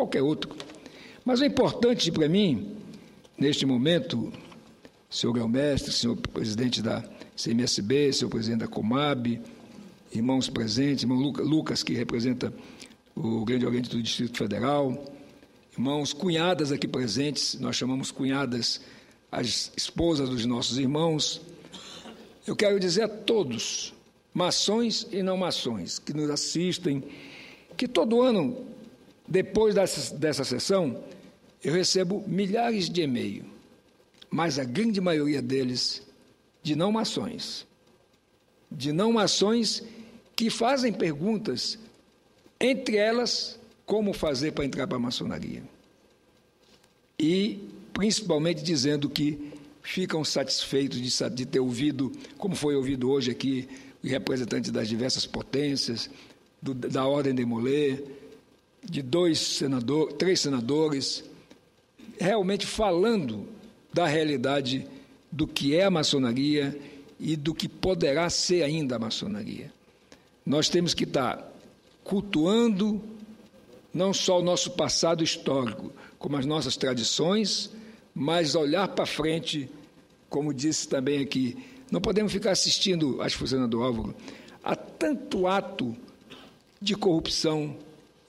qualquer outro. Mas o importante para mim, neste momento, senhor grão-mestre, senhor presidente da CMSB, senhor presidente da Comab, irmãos presentes, irmão Lucas, que representa o Grande Oriente do Distrito Federal, irmãos, cunhadas aqui presentes, nós chamamos cunhadas as esposas dos nossos irmãos. Eu quero dizer a todos, maçons e não maçons, que nos assistem, que todo ano, depois dessa sessão, eu recebo milhares de e-mails, mas a grande maioria deles de não maçons que fazem perguntas, entre elas, como fazer para entrar para a maçonaria. E, principalmente, dizendo que ficam satisfeitos de ter ouvido, como foi ouvido hoje aqui, os representantes das diversas potências, da Ordem de Molay, de 3 senadores, realmente falando da realidade do que é a maçonaria e do que poderá ser ainda a maçonaria. Nós temos que estar cultuando não só o nosso passado histórico, como as nossas tradições, mas olhar para frente, como disse também aqui, não podemos ficar assistindo, acho que foi o senador Álvaro, a tanto ato de corrupção,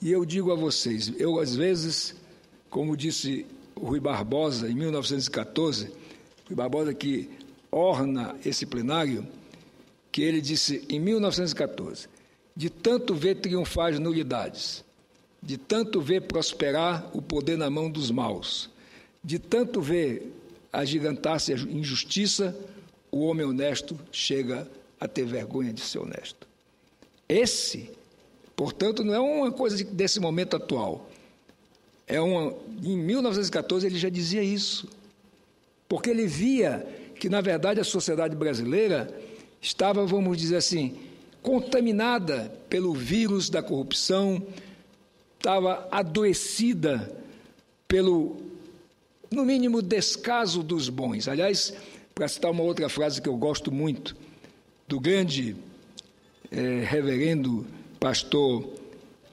e eu digo a vocês, eu às vezes, como disse o Rui Barbosa, em 1914, Rui Barbosa que orna esse plenário, que ele disse em 1914, de tanto ver triunfar as nulidades, de tanto ver prosperar o poder na mão dos maus, de tanto ver agigantar-se a injustiça, o homem honesto chega a ter vergonha de ser honesto. Esse, portanto, não é uma coisa desse momento atual. Em 1914 ele já dizia isso, porque ele via que, na verdade, a sociedade brasileira estava, vamos dizer assim, contaminada pelo vírus da corrupção, estava adoecida pelo, no mínimo, descaso dos bons. Aliás, para citar uma outra frase que eu gosto muito, do grande reverendo pastor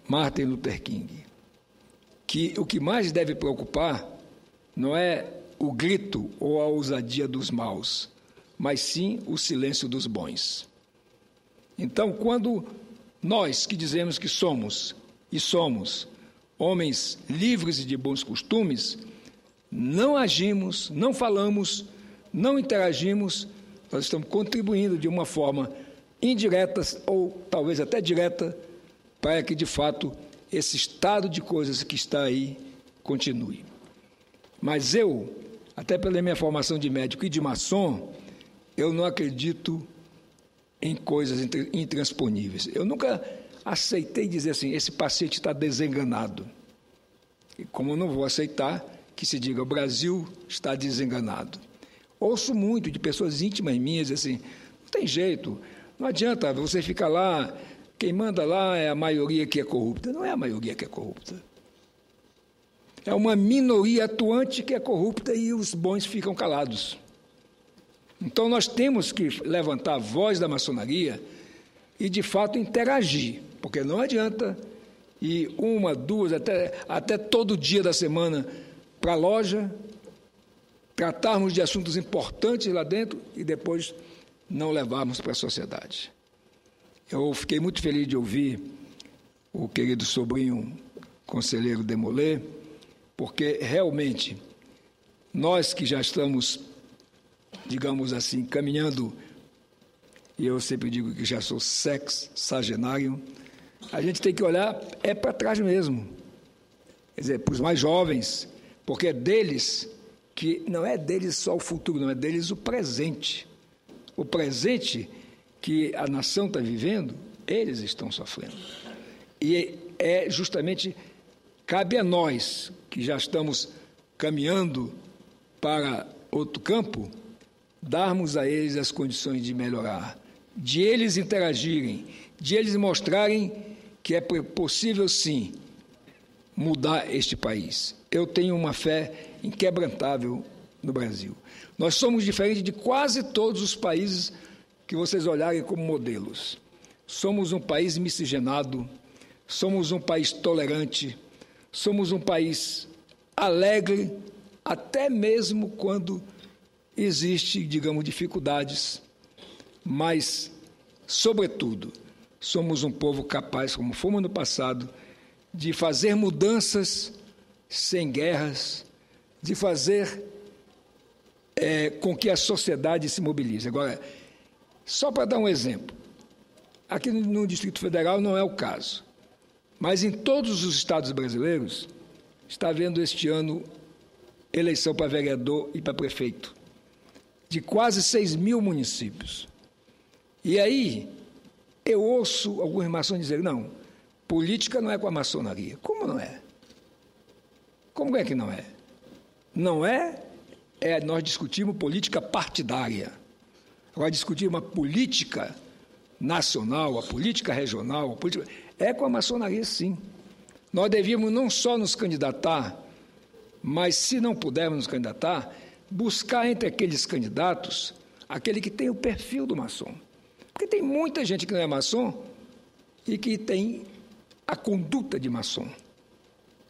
Martin Luther King, que o que mais deve preocupar não é o grito ou a ousadia dos maus, mas sim o silêncio dos bons. Então, quando nós que dizemos que somos homens livres e de bons costumes, não agimos, não falamos, não interagimos, nós estamos contribuindo de uma forma indireta ou talvez até direta para que, de fato, esse estado de coisas que está aí continue. Mas eu, até pela minha formação de médico e de maçom, eu não acredito em coisas intransponíveis. Eu nunca aceitei dizer assim, esse paciente está desenganado. E como eu não vou aceitar que se diga, o Brasil está desenganado. Ouço muito de pessoas íntimas minhas assim, não tem jeito, não adianta você ficar lá, quem manda lá é a maioria que é corrupta. Não é a maioria que é corrupta. É uma minoria atuante que é corrupta e os bons ficam calados. Então, nós temos que levantar a voz da maçonaria e, de fato, interagir, porque não adianta ir 1, 2, até todo dia da semana para a loja, tratarmos de assuntos importantes lá dentro e depois não levarmos para a sociedade. Eu fiquei muito feliz de ouvir o querido sobrinho conselheiro de Molay, porque realmente nós que já estamos, digamos assim, caminhando, e eu sempre digo que já sou sexagenário, a gente tem que olhar para trás mesmo, quer dizer, para os mais jovens, porque é deles que não é deles só o futuro, não é deles o presente. O presente que a nação está vivendo, eles estão sofrendo. E é justamente, cabe a nós, que já estamos caminhando para outro campo, darmos a eles as condições de melhorar, de eles interagirem, de eles mostrarem que é possível, sim, mudar este país. Eu tenho uma fé inquebrantável no Brasil. Nós somos diferentes de quase todos os países que vocês olharem como modelos. Somos um país miscigenado, somos um país tolerante, Somos um país alegre, até mesmo quando existe, digamos, dificuldades, mas, sobretudo, somos um povo capaz, como fomos no passado, de fazer mudanças sem guerras, de fazer com que a sociedade se mobilize. Agora, só para dar um exemplo, aqui no Distrito Federal não é o caso, mas em todos os estados brasileiros está havendo este ano eleição para vereador e para prefeito, de quase 6 mil municípios. E aí eu ouço algumas maçons dizer, não, política não é com a maçonaria. Como não é? Como é que não é? Não é, nós discutimos política partidária. Agora discutir uma política nacional, a política regional, é com a maçonaria, sim. Nós devíamos não só nos candidatar, mas, se não pudermos nos candidatar, buscar entre aqueles candidatos aquele que tem o perfil do maçom. Porque tem muita gente que não é maçom e que tem a conduta de maçom.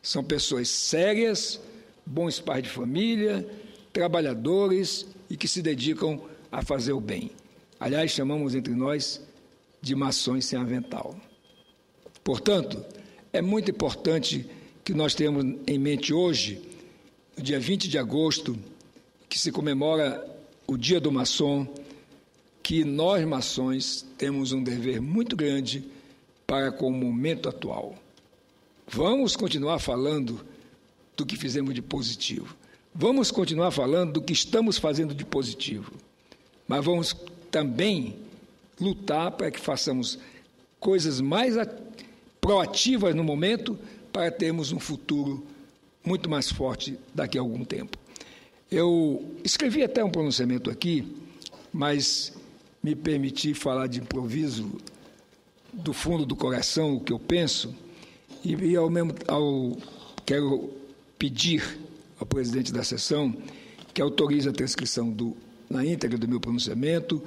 São pessoas sérias, bons pais de família, trabalhadores e que se dedicam a fazer o bem. Aliás, chamamos entre nós de maçons sem avental. Portanto, é muito importante que nós tenhamos em mente hoje, no dia 20 de agosto, que se comemora o Dia do Maçom, que nós, maçons, temos um dever muito grande para com o momento atual. Vamos continuar falando do que fizemos de positivo. Vamos continuar falando do que estamos fazendo de positivo. Mas vamos também lutar para que façamos coisas mais proativas no momento para termos um futuro muito mais forte daqui a algum tempo. Eu escrevi até um pronunciamento aqui, mas me permiti falar de improviso do fundo do coração o que eu penso e quero pedir ao presidente da sessão que autorize a transcrição na íntegra do meu pronunciamento,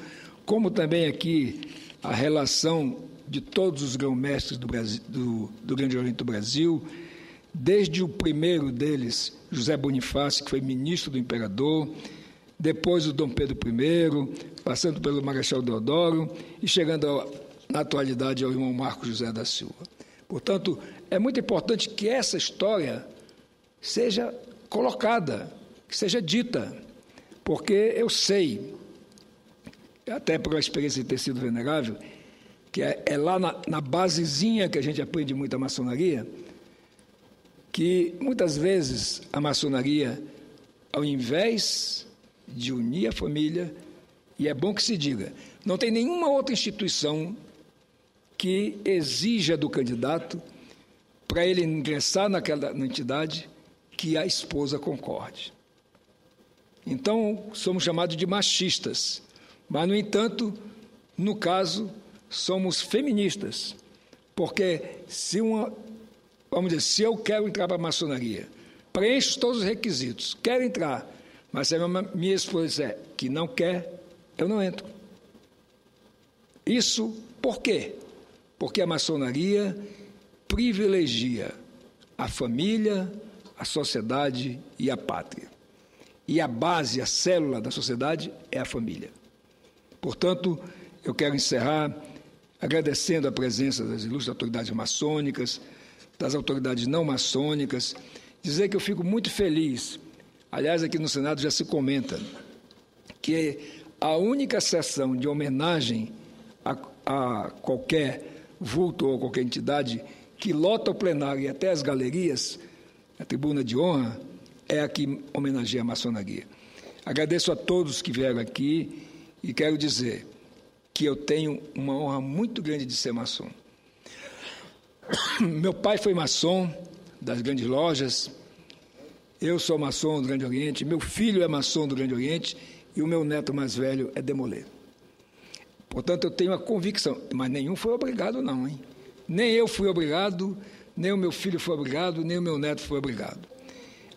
como também aqui a relação de todos os grão-mestres do Grande Oriente do Brasil, desde o primeiro deles, José Bonifácio, que foi ministro do imperador, depois o Dom Pedro I, passando pelo Marechal Deodoro e chegando na atualidade ao irmão Marcos José da Silva. Portanto, é muito importante que essa história seja colocada, que seja dita, porque eu sei, até por uma experiência de ter sido venerável, que é lá na basezinha que a gente aprende muito a maçonaria, que muitas vezes a maçonaria, ao invés de unir a família, e é bom que se diga, não tem nenhuma outra instituição que exija do candidato, para ele ingressar na entidade, que a esposa concorde. Então, somos chamados de machistas, mas, no entanto, no caso, somos feministas, porque se eu quero entrar para a maçonaria, preencho todos os requisitos, quero entrar, mas se a minha esposa disser que não quer, eu não entro. Isso por quê? Porque a maçonaria privilegia a família, a sociedade e a pátria. E a base, a célula da sociedade é a família. Portanto, eu quero encerrar agradecendo a presença das ilustres autoridades maçônicas, das autoridades não maçônicas, dizer que eu fico muito feliz, aliás, aqui no Senado já se comenta, que a única sessão de homenagem a qualquer vulto ou qualquer entidade que lota o plenário e até as galerias, a tribuna de honra, é a que homenageia a maçonaria. Agradeço a todos que vieram aqui e quero dizer que eu tenho uma honra muito grande de ser maçom. Meu pai foi maçom das grandes lojas, eu sou maçom do Grande Oriente, meu filho é maçom do Grande Oriente e o meu neto mais velho é Demolê. Portanto, eu tenho a convicção, mas nenhum foi obrigado não, hein? Nem eu fui obrigado, nem o meu filho foi obrigado, nem o meu neto foi obrigado.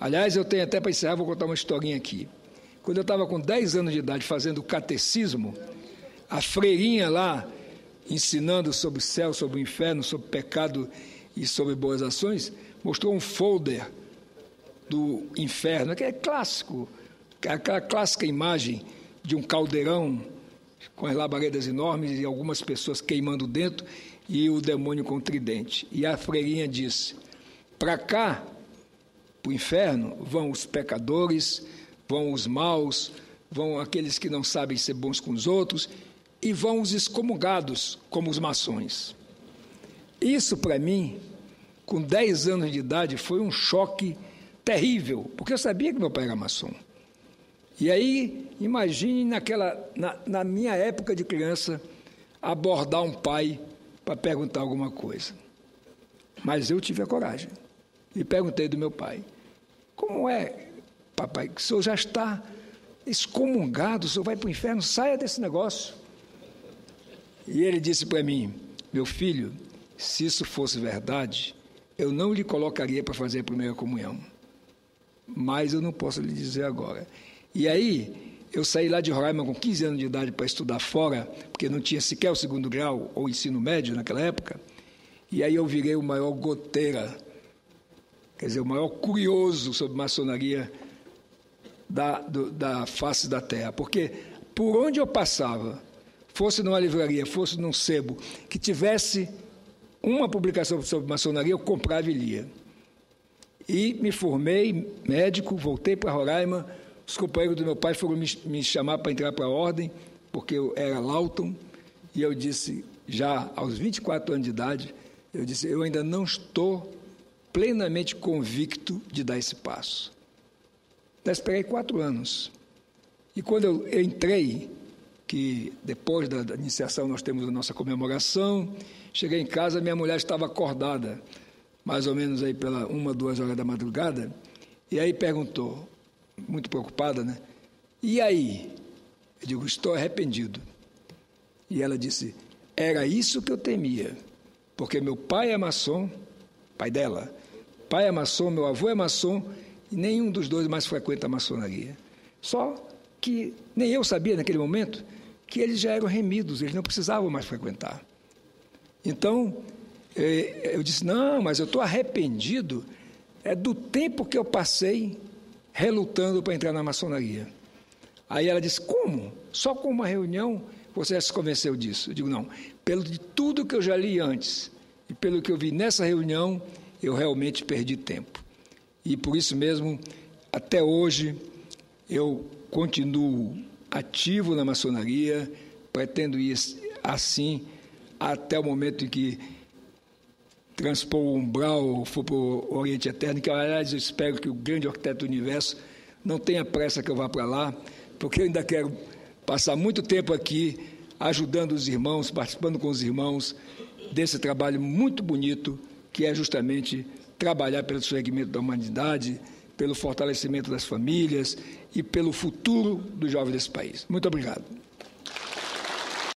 Aliás, eu tenho até para encerrar, vou contar uma historinha aqui. Quando eu estava com 10 anos de idade fazendo catecismo, a freirinha lá, ensinando sobre o céu, sobre o inferno, sobre o pecado e sobre boas ações, mostrou um folder do inferno, que é clássico, aquela clássica imagem de um caldeirão com as labaredas enormes e algumas pessoas queimando dentro e o demônio com o tridente. E a freirinha disse: para cá, para o inferno, vão os pecadores, vão os maus, vão aqueles que não sabem ser bons com os outros e vão os excomungados, como os maçons. Isso, para mim, com 10 anos de idade, foi um choque terrível, porque eu sabia que meu pai era maçom. E aí, imagine na minha época de criança, abordar um pai para perguntar alguma coisa. Mas eu tive a coragem e perguntei do meu pai: como é, papai, que o senhor já está excomungado, o senhor vai para o inferno, saia desse negócio. E ele disse para mim: meu filho, se isso fosse verdade, eu não lhe colocaria para fazer a primeira comunhão. Mas eu não posso lhe dizer agora. E aí, eu saí lá de Roraima com 15 anos de idade para estudar fora, porque não tinha sequer o 2º grau ou ensino médio naquela época, e aí eu virei o maior goteira, quer dizer, o maior curioso sobre maçonaria da face da terra, porque por onde eu passava, fosse numa livraria, fosse num sebo, que tivesse uma publicação sobre maçonaria, eu comprava e lia. E me formei médico, voltei para Roraima. Os companheiros do meu pai foram me chamar para entrar para a ordem, porque eu era Lawton, e eu disse, já aos 24 anos de idade, eu disse: eu ainda não estou plenamente convicto de dar esse passo. Eu esperei 4 anos. E quando eu entrei, que depois da iniciação nós temos a nossa comemoração, cheguei em casa, minha mulher estava acordada, mais ou menos aí pela 1, 2 horas da madrugada, e aí perguntou, muito preocupada, né? E aí? Eu digo: estou arrependido. E ela disse: era isso que eu temia, porque meu pai é maçom, pai dela, pai é maçom, meu avô é maçom, e nenhum dos dois mais frequenta a maçonaria. Só que nem eu sabia naquele momento que eles já eram remidos, eles não precisavam mais frequentar. Então, eu disse: não, mas eu estou arrependido do tempo que eu passei relutando para entrar na maçonaria. Aí ela disse: como? Só com uma reunião você já se convenceu disso? Eu digo: não, pelo de tudo que eu já li antes e pelo que eu vi nessa reunião, eu realmente perdi tempo. E por isso mesmo, até hoje, eu continuo ativo na maçonaria, pretendo ir assim até o momento em que transpor o umbral, for para o Oriente Eterno, que, aliás, eu espero que o grande arquiteto do universo não tenha pressa que eu vá para lá, porque eu ainda quero passar muito tempo aqui ajudando os irmãos, participando com os irmãos desse trabalho muito bonito, que é justamente trabalhar pelo segmento da humanidade, pelo fortalecimento das famílias e pelo futuro dos jovens desse país. Muito obrigado.